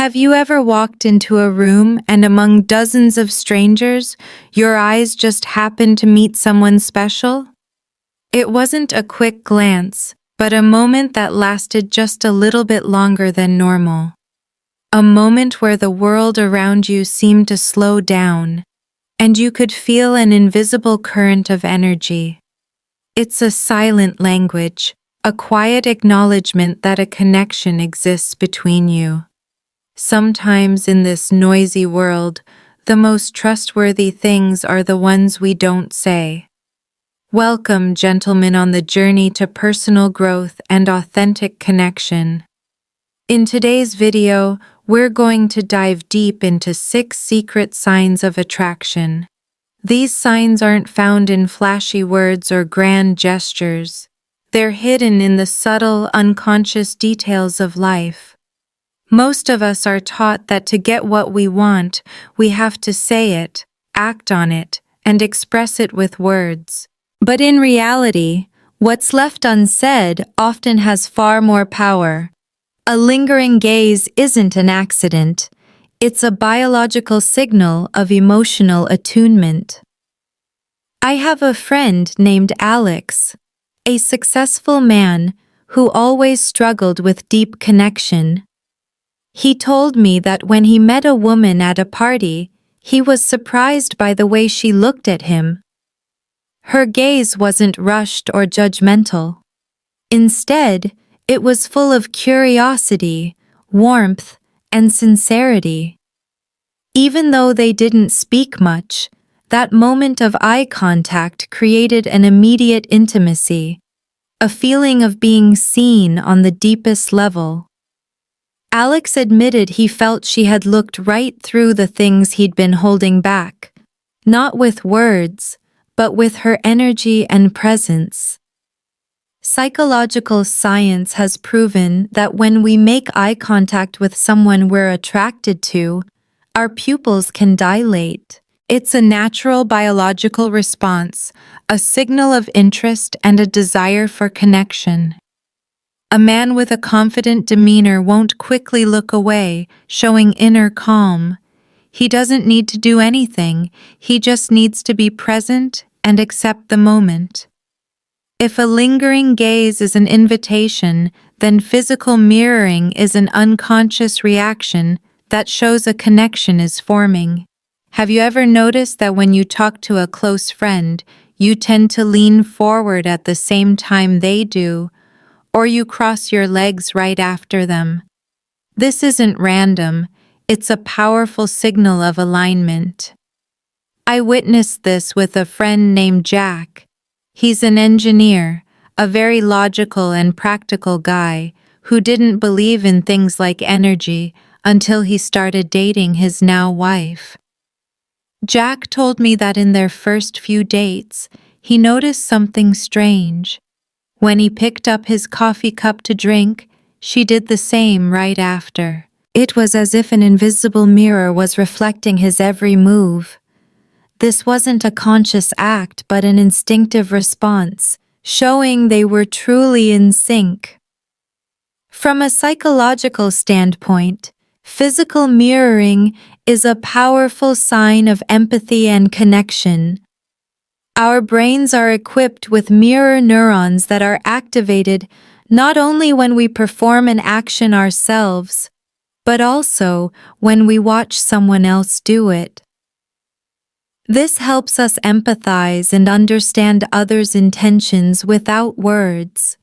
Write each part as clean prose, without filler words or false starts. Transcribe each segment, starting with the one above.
Have you ever walked into a room and among dozens of strangers, your eyes just happened to meet someone special? It wasn't a quick glance, but a moment that lasted just a little bit longer than normal. A moment where the world around you seemed to slow down, and you could feel an invisible current of energy. It's a silent language, a quiet acknowledgement that a connection exists between you. Sometimes in this noisy world, the most trustworthy things are the ones we don't say. Welcome, gentlemen, on the journey to personal growth and authentic connection. In today's video, we're going to dive deep into 6 secret signs of attraction. These signs aren't found in flashy words or grand gestures. They're hidden in the subtle, unconscious details of life. Most of us are taught that to get what we want, we have to say it, act on it, and express it with words. But in reality, what's left unsaid often has far more power. A lingering gaze isn't an accident. It's a biological signal of emotional attunement. I have a friend named Alex, a successful man who always struggled with deep connection. He told me that when he met a woman at a party, he was surprised by the way she looked at him. Her gaze wasn't rushed or judgmental. Instead, it was full of curiosity, warmth, and sincerity. Even though they didn't speak much, that moment of eye contact created an immediate intimacy, a feeling of being seen on the deepest level. Alex admitted he felt she had looked right through the things he'd been holding back, not with words, but with her energy and presence. Psychological science has proven that when we make eye contact with someone we're attracted to, our pupils can dilate. It's a natural biological response, a signal of interest and a desire for connection. A man with a confident demeanor won't quickly look away, showing inner calm. He doesn't need to do anything, he just needs to be present and accept the moment. If a lingering gaze is an invitation, then physical mirroring is an unconscious reaction that shows a connection is forming. Have you ever noticed that when you talk to a close friend, you tend to lean forward at the same time they do, or you cross your legs right after them? This isn't random, it's a powerful signal of alignment. I witnessed this with a friend named Jack. He's an engineer, a very logical and practical guy who didn't believe in things like energy until he started dating his now wife. Jack told me that in their first few dates, he noticed something strange. When he picked up his coffee cup to drink, she did the same right after. It was as if an invisible mirror was reflecting his every move. This wasn't a conscious act, but an instinctive response, showing they were truly in sync. From a psychological standpoint, physical mirroring is a powerful sign of empathy and connection. Our brains are equipped with mirror neurons that are activated not only when we perform an action ourselves, but also when we watch someone else do it. This helps us empathize and understand others' intentions without words.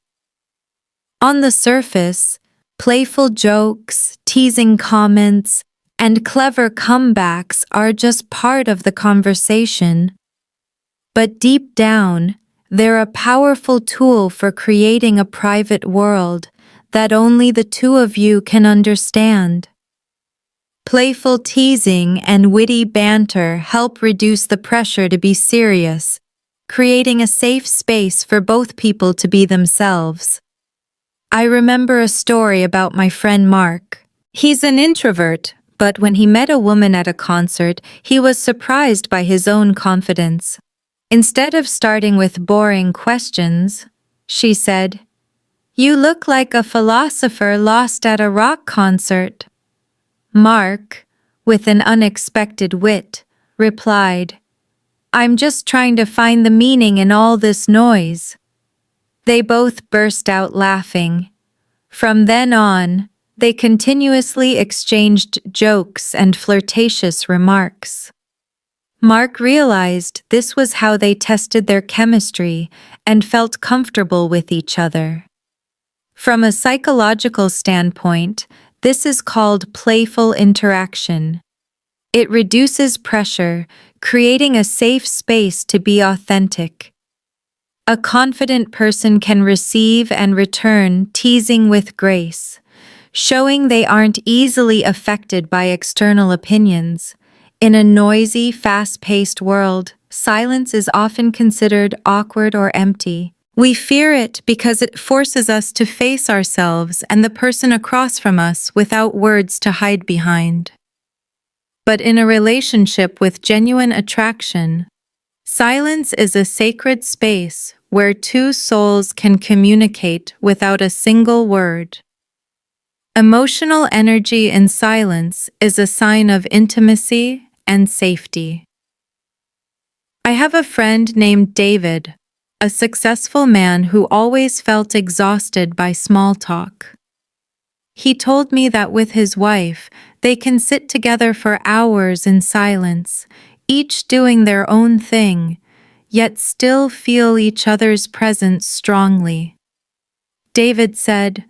On the surface, playful jokes, teasing comments, and clever comebacks are just part of the conversation. But deep down, they're a powerful tool for creating a private world that only the two of you can understand. Playful teasing and witty banter help reduce the pressure to be serious, creating a safe space for both people to be themselves. I remember a story about my friend Mark. He's an introvert, but when he met a woman at a concert, he was surprised by his own confidence. Instead of starting with boring questions, she said, "You look like a philosopher lost at a rock concert." Mark, with an unexpected wit, replied, "I'm just trying to find the meaning in all this noise." They both burst out laughing. From then on, they continuously exchanged jokes and flirtatious remarks. Mark realized this was how they tested their chemistry and felt comfortable with each other. From a psychological standpoint, this is called playful interaction. It reduces pressure, creating a safe space to be authentic. A confident person can receive and return teasing with grace, showing they aren't easily affected by external opinions. In a noisy, fast-paced world, silence is often considered awkward or empty. We fear it because it forces us to face ourselves and the person across from us without words to hide behind. But in a relationship with genuine attraction, silence is a sacred space where two souls can communicate without a single word. Emotional energy in silence is a sign of intimacy and safety. I have a friend named David, a successful man who always felt exhausted by small talk. He told me that with his wife, they can sit together for hours in silence, each doing their own thing, yet still feel each other's presence strongly. David said,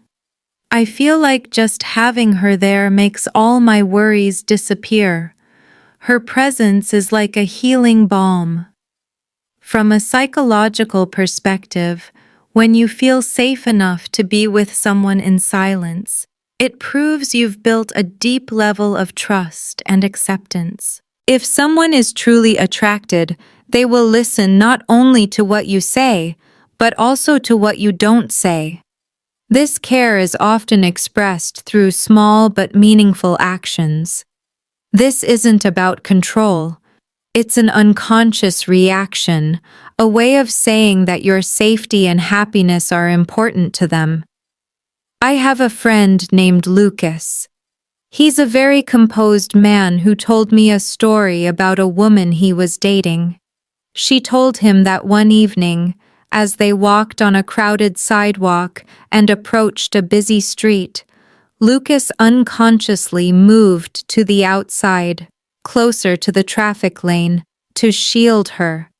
"I feel like just having her there makes all my worries disappear. Her presence is like a healing balm." From a psychological perspective, when you feel safe enough to be with someone in silence, it proves you've built a deep level of trust and acceptance. If someone is truly attracted, they will listen not only to what you say, but also to what you don't say. This care is often expressed through small but meaningful actions. This isn't about control. It's an unconscious reaction, a way of saying that your safety and happiness are important to them. I have a friend named Lucas. He's a very composed man who told me a story about a woman he was dating. She told him that one evening, as they walked on a crowded sidewalk and approached a busy street, Lucas unconsciously moved to the outside, closer to the traffic lane, to shield her.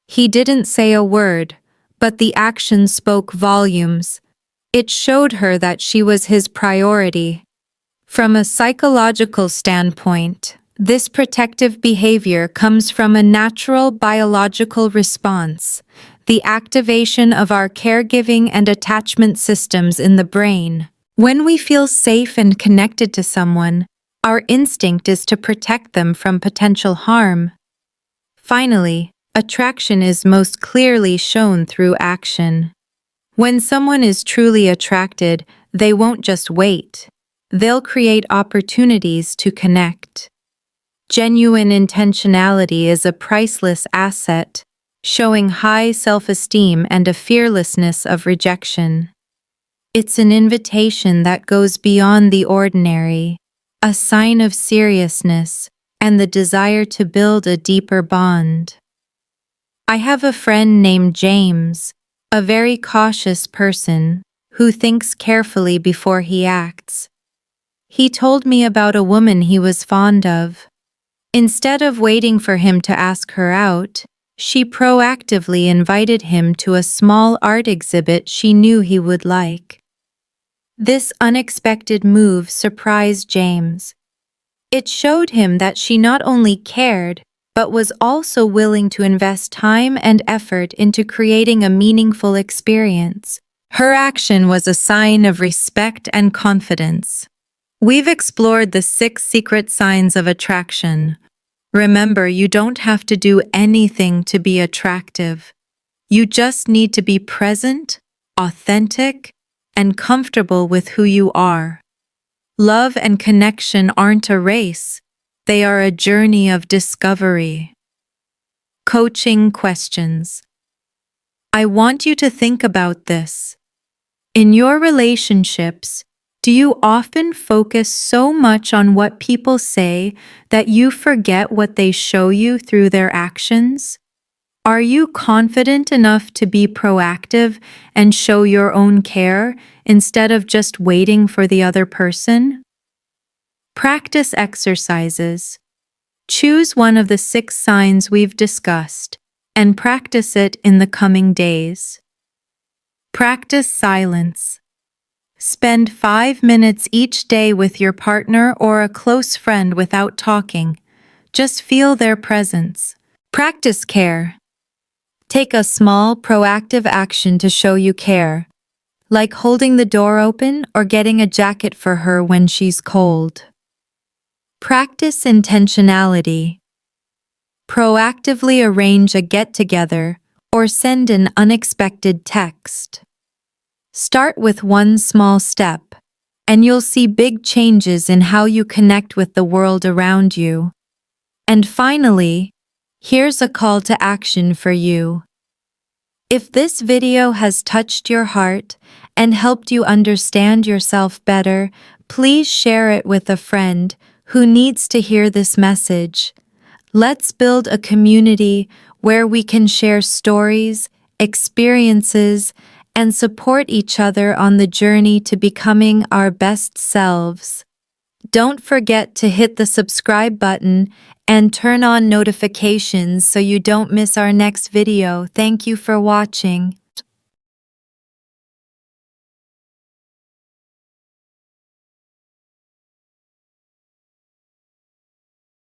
He didn't say a word, but the action spoke volumes. It showed her that she was his priority. From a psychological standpoint, this protective behavior comes from a natural biological response, the activation of our caregiving and attachment systems in the brain. When we feel safe and connected to someone, our instinct is to protect them from potential harm. Finally, attraction is most clearly shown through action. When someone is truly attracted, they won't just wait. They'll create opportunities to connect. Genuine intentionality is a priceless asset, showing high self-esteem and a fearlessness of rejection. It's an invitation that goes beyond the ordinary, a sign of seriousness and the desire to build a deeper bond. I have a friend named James, a very cautious person who thinks carefully before he acts. He told me about a woman he was fond of. Instead of waiting for him to ask her out, she proactively invited him to a small art exhibit she knew he would like. This unexpected move surprised James. It showed him that she not only cared, but was also willing to invest time and effort into creating a meaningful experience. Her action was a sign of respect and confidence. We've explored the 6 secret signs of attraction. Remember, you don't have to do anything to be attractive. You just need to be present, authentic, and comfortable with who you are. Love and connection aren't a race. They are a journey of discovery. Coaching questions. I want you to think about this. In your relationships, Do you often focus so much on what people say that you forget what they show you through their actions? Are you confident enough to be proactive and show your own care instead of just waiting for the other person? Practice exercises. Choose one of the 6 signs we've discussed and practice it in the coming days. Practice silence. Spend 5 minutes each day with your partner or a close friend without talking. Just feel their presence. Practice care. Take a small, proactive action to show you care, like holding the door open or getting a jacket for her when she's cold. Practice intentionality. Proactively arrange a get-together or send an unexpected text. Start with one small step, and you'll see big changes in how you connect with the world around you. And finally, here's a call to action for you. If this video has touched your heart and helped you understand yourself better, please share it with a friend who needs to hear this message. Let's build a community where we can share stories, experiences, and support each other on the journey to becoming our best selves. Don't forget to hit the subscribe button and turn on notifications so you don't miss our next video. Thank you for watching.